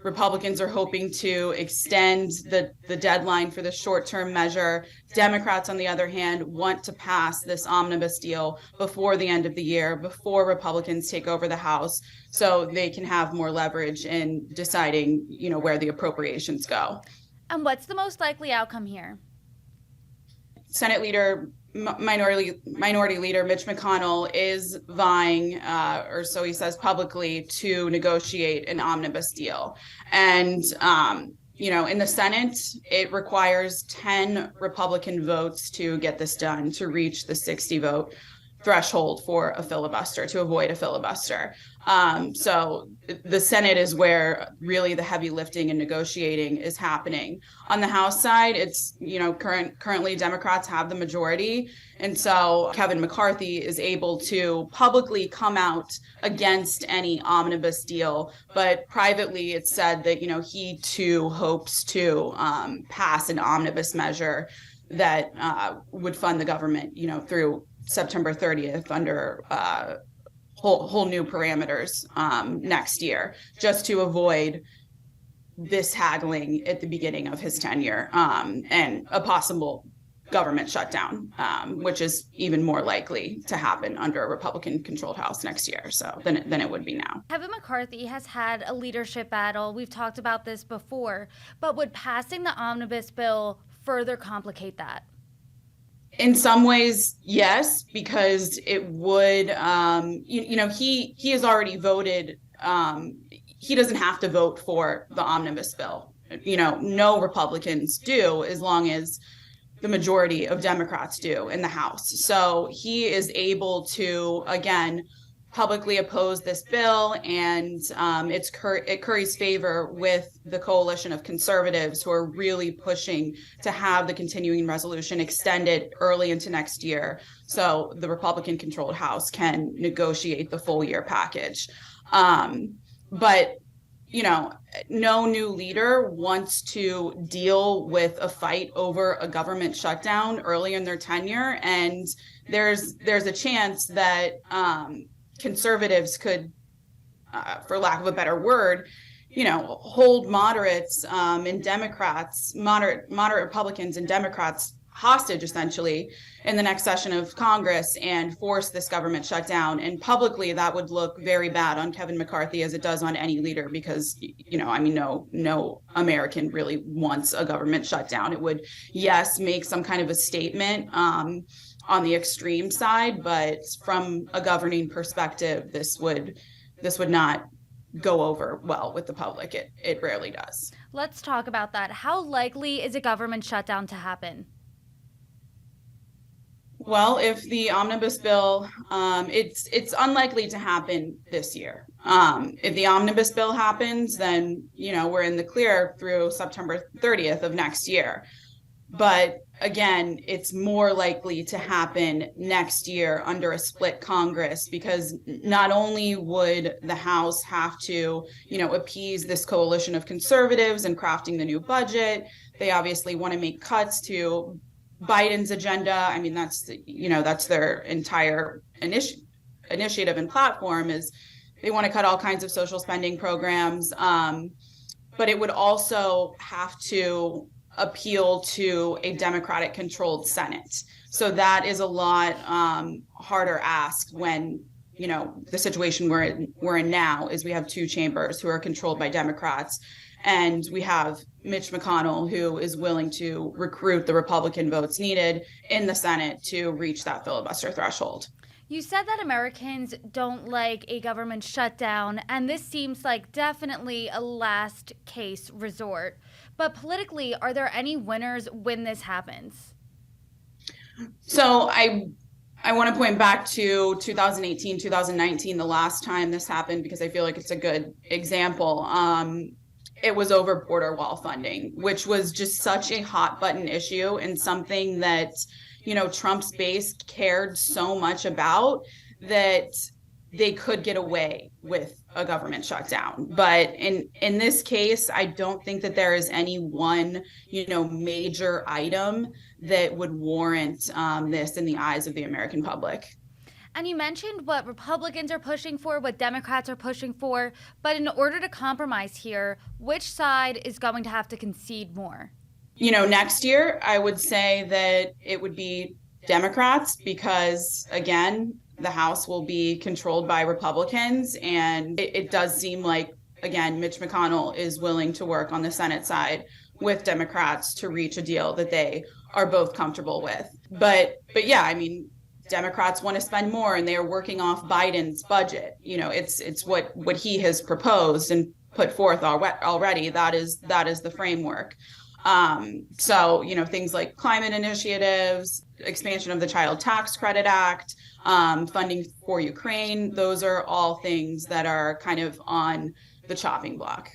Republicans are hoping to extend the deadline for the short-term measure. Democrats, on the other hand, want to pass this omnibus deal before the end of the year, before Republicans take over the House, so they can have more leverage in deciding, where the appropriations go. And what's the most likely outcome here? Senate leader, minority leader Mitch McConnell is vying, or so he says publicly, to negotiate an omnibus deal. And, in the Senate, it requires 10 Republican votes to get this done, to reach the 60 vote threshold for a filibuster, to avoid a filibuster. So the Senate is where really the heavy lifting and negotiating is happening. On the House side, it's, currently Democrats have the majority. And so Kevin McCarthy is able to publicly come out against any omnibus deal. But privately, it's said that, he too hopes to pass an omnibus measure that would fund the government, through September 30th under whole new parameters next year, just to avoid this haggling at the beginning of his tenure and a possible government shutdown, which is even more likely to happen under a Republican-controlled House next year than it would be now. Kevin McCarthy has had a leadership battle. We've talked about this before, but would passing the omnibus bill further complicate that? In some ways, yes, because it would, he has already voted. He doesn't have to vote for the omnibus bill. No Republicans do, as long as the majority of Democrats do in the House. So he is able to, again, publicly oppose this bill, and it curries favor with the coalition of conservatives who are really pushing to have the continuing resolution extended early into next year, so the Republican-controlled House can negotiate the full year package. But no new leader wants to deal with a fight over a government shutdown early in their tenure, and there's a chance that conservatives could, for lack of a better word, hold moderates and Democrats, moderate Republicans and Democrats hostage, essentially, in the next session of Congress and force this government shutdown. And publicly, that would look very bad on Kevin McCarthy, as it does on any leader, because, no American really wants a government shutdown. It would, yes, make some kind of a statement on the extreme side, but from a governing perspective, this would not go over well with the public. It rarely does. Let's talk about that. How likely is a government shutdown to happen? Well, if the omnibus bill, it's unlikely to happen this year. If the omnibus bill happens, then, we're in the clear through September 30th of next year. But again, it's more likely to happen next year under a split Congress, because not only would the House have to, appease this coalition of conservatives in crafting the new budget, they obviously want to make cuts to Biden's agenda. I mean, that's their entire initiative and platform, is they want to cut all kinds of social spending programs. But it would also have to appeal to a Democratic controlled Senate. So that is a lot harder ask when, the situation we're in now is we have two chambers who are controlled by Democrats, and we have Mitch McConnell, who is willing to recruit the Republican votes needed in the Senate to reach that filibuster threshold. You said that Americans don't like a government shutdown, and this seems like definitely a last case resort. But politically, are there any winners when this happens? So I want to point back to 2018, 2019, the last time this happened, because I feel like it's a good example. It was over border wall funding, which was just such a hot button issue and something that, Trump's base cared so much about that they could get away with a government shutdown. But in this case, I don't think that there is any one, major item that would warrant this in the eyes of the American public. And you mentioned what Republicans are pushing for, what Democrats are pushing for, but in order to compromise here, which side is going to have to concede more? Next year, I would say that it would be Democrats because, again, the House will be controlled by Republicans. And it does seem like, again, Mitch McConnell is willing to work on the Senate side with Democrats to reach a deal that they are both comfortable with. But yeah, I mean, Democrats want to spend more and they are working off Biden's budget. It's what he has proposed and put forth already. That is the framework. So, things like climate initiatives, expansion of the Child Tax Credit Act, funding for Ukraine, those are all things that are kind of on the chopping block.